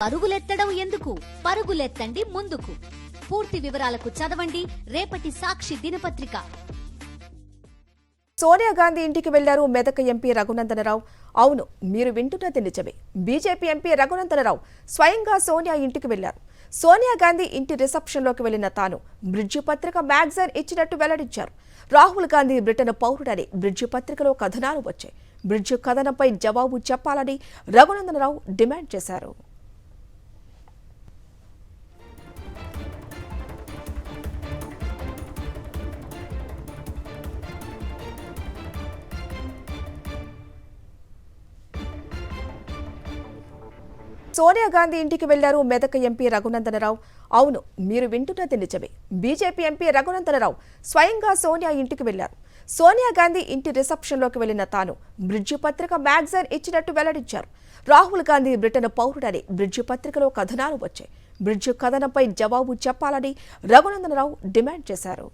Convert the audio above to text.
పరుగులెత్తడం ఎందుకు? పరుగులెత్తండి ముందుకు. పూర్తి వివరాలకు చదవండి రేపటి సాక్షి దినపత్రిక. సోనియా గాంధీ ఇంటికి వెళ్లారు మెదక్ ఎంపీ రఘునందనరావు. అవును, మీరు వింటున్నది నిజమే. బీజేపీ ఎంపీ రఘునందనరావు స్వయంగా సోనియా ఇంటికి వెళ్లారు. సోనియా గాంధీ ఇంటి రిసెప్షన్లోకి వెళ్లిన తాను బ్రిడ్జి పత్రిక మ్యాగజైన్ ఇచ్చినట్టు వెల్లడించారు. రాహుల్ గాంధీ బ్రిటన్ పౌరుడని బ్రిడ్జి పత్రికలో కథనాలు వచ్చాయి. బ్రిడ్జి కథనంపై జవాబు చెప్పాలని రఘునందనరావు డిమాండ్ చేశారు. సోనియా గాంధీ ఇంటికి వెళ్లారు మెదక్ ఎంపీ రఘునందనరావు. అవును, మీరు వింటున్నది నిజమే. బీజేపీ ఎంపీ రఘునందనరావు స్వయంగా సోనియా ఇంటికి వెళ్లారు. సోనియా గాంధీ ఇంటి రిసెప్షన్లోకి వెళ్లిన తాను బ్రిడ్జి పత్రిక మ్యాగజైన్ ఇచ్చినట్టు వెల్లడించారు. రాహుల్ గాంధీ బ్రిటన్ పౌరుడని బ్రిడ్జి పత్రికలో కథనాలు వచ్చాయి. బ్రిడ్జి కథనంపై జవాబు చెప్పాలని రఘునందనరావు డిమాండ్ చేశారు.